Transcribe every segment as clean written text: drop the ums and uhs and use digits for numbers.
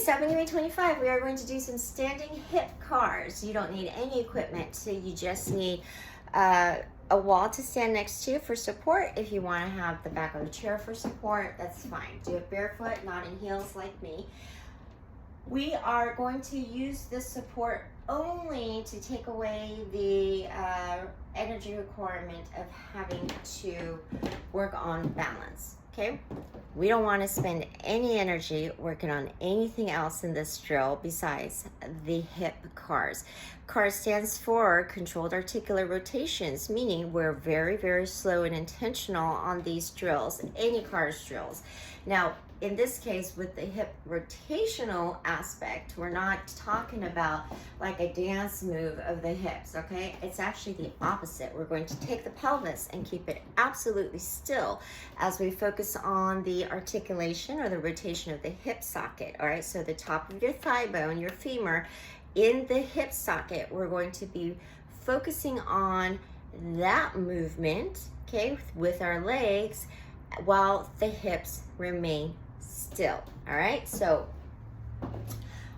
step anyway 25, we are going to do some standing hip cars. You don't need any equipment, so you just need a wall to stand next to for support. If you want to have the back of the chair for support, that's fine. Do it barefoot, not in heels like me. We are going to use this support only to take away the energy requirement of having to work on balance, okay? We don't want to spend any energy working on anything else in this drill besides the hip CARS. CARS stands for Controlled Articular Rotations, meaning we're very, very slow and intentional on these drills, any CARS drills. Now, in this case, with the hip rotational aspect, we're not talking about like a dance move of the hips, okay? It's actually the opposite. We're going to take the pelvis and keep it absolutely still as we focus on the articulation or the rotation of the hip socket, all right? So the top of your thigh bone, your femur, in the hip socket, we're going to be focusing on that movement, okay, with our legs while the hips remain still, all right? So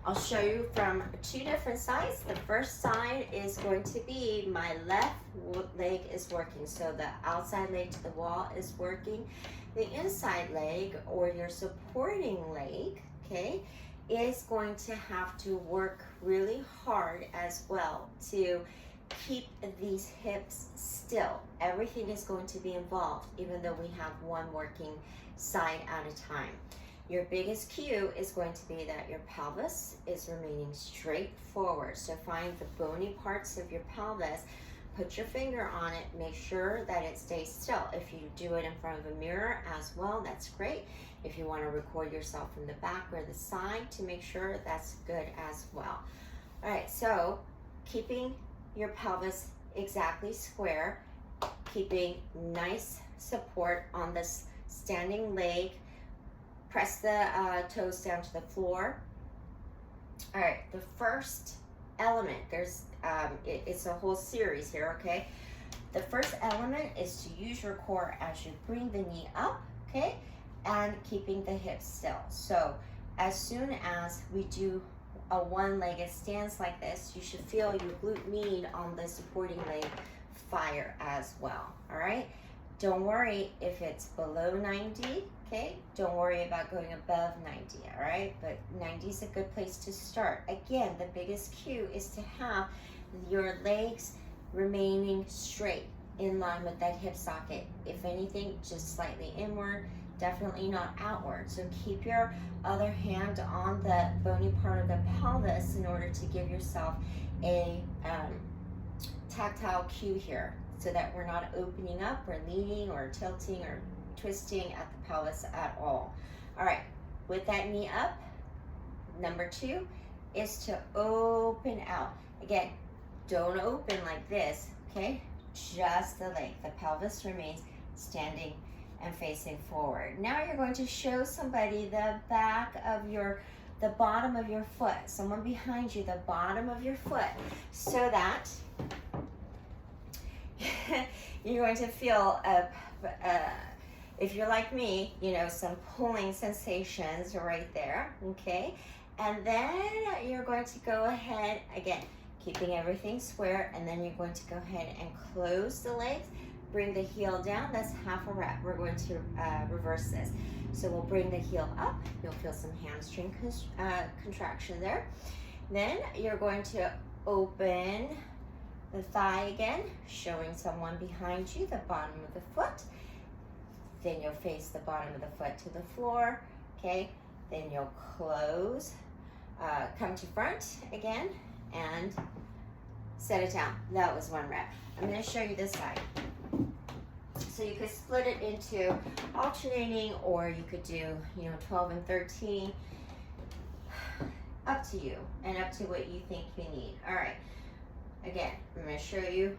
I'll show you from two different sides. The first side is going to be my left leg is working, so the outside leg to the wall is working. The inside leg, or your supporting leg, okay, is going to have to work really hard as well to keep these hips still. Everything is going to be involved, even though we have one working side at a time. Your biggest cue is going to be that your pelvis is remaining straight forward. So find the bony parts of your pelvis, put your finger on it, make sure that it stays still. If you do it in front of a mirror as well, that's great. If you want to record yourself from the back or the side to make sure, that's good as well. All right, so keeping your pelvis exactly square, keeping nice support on this standing leg. Press the toes down to the floor. All right, the first element, it's a whole series here, okay? The first element is to use your core as you bring the knee up, okay? And keeping the hips still. So as soon as we do a one-legged stance like this, you should feel your glute med on the supporting leg fire as well, all right? Don't worry if it's below 90, okay? Don't worry about going above 90, all right? But 90 is a good place to start. Again, the biggest cue is to have your legs remaining straight in line with that hip socket. If anything, just slightly inward, definitely not outward. So keep your other hand on the bony part of the pelvis in order to give yourself a tactile cue here, so that we're not opening up or leaning or tilting or twisting at the pelvis at all. All right, with that knee up, number two is to open out. Again, don't open like this, okay? Just the leg. The pelvis remains standing and facing forward. Now you're going to show somebody the back of the bottom of your foot, someone behind you, the bottom of your foot, so that you're going to feel, if you're like me, you know, some pulling sensations right there, okay? And then you're going to go ahead, again, keeping everything square, and then you're going to go ahead and close the legs, bring the heel down, that's half a rep. We're going to reverse this. So we'll bring the heel up, you'll feel some hamstring contraction there. Then you're going to open the thigh again, showing someone behind you the bottom of the foot. Then you'll face the bottom of the foot to the floor, okay? Then you'll close, come to front again, and set it down. That was one rep. I'm gonna show you this side. So you could split it into alternating, or you could do, 12 and 13. Up to you, and up to what you think you need. All right. Again, I'm going to show you.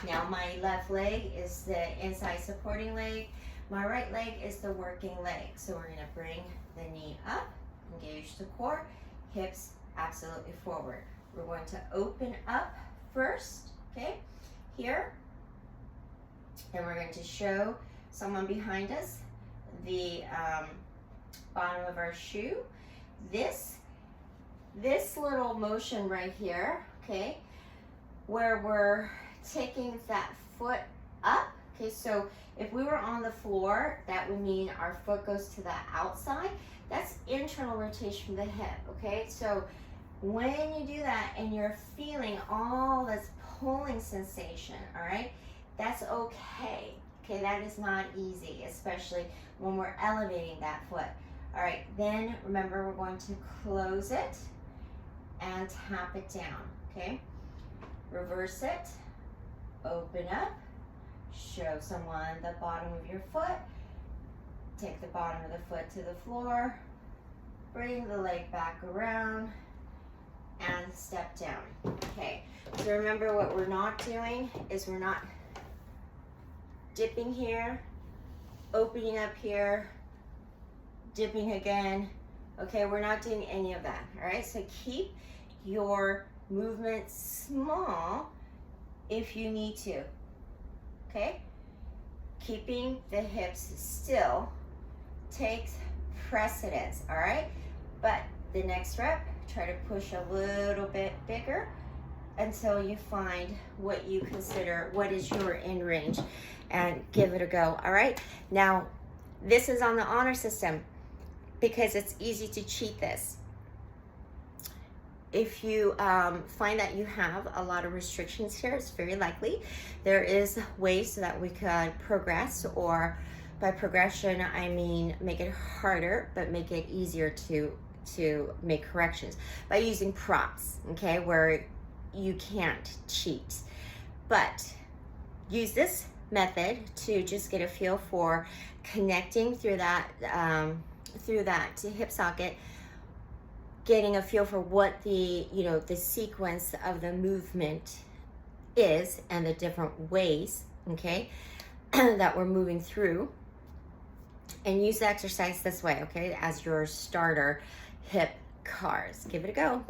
Now my left leg is the inside supporting leg. My right leg is the working leg. So we're going to bring the knee up, engage the core, hips absolutely forward. We're going to open up first, okay, here. And we're going to show someone behind us the bottom of our shoe. This this little motion right here, okay, where we're taking that foot up, okay, so if we were on the floor, that would mean our foot goes to the outside. That's internal rotation from the hip, okay? So when you do that and you're feeling all this pulling sensation, all right, that's okay. Okay, that is not easy, especially when we're elevating that foot. All right, then remember we're going to close it and tap it down, okay? Reverse it, open up, show someone the bottom of your foot, take the bottom of the foot to the floor, bring the leg back around, and step down. Okay, so remember what we're not doing is we're not dipping here, opening up here, dipping again. Okay, we're not doing any of that, all right? So keep your movement small if you need to, okay? Keeping the hips still takes precedence, all right? But the next rep, try to push a little bit bigger until you find what you consider, what is your in range, and give it a go, all right? Now, this is on the honor system because it's easy to cheat this. If you find that you have a lot of restrictions here, it's very likely there is ways so that we could progress, or by progression, I mean make it harder, but make it easier to make corrections by using props, okay, where you can't cheat. But use this method to just get a feel for connecting through that hip socket, getting a feel for what the sequence of the movement is and the different ways, okay, that we're moving through, and use the exercise this way, okay, as your starter hip cars. Give it a go.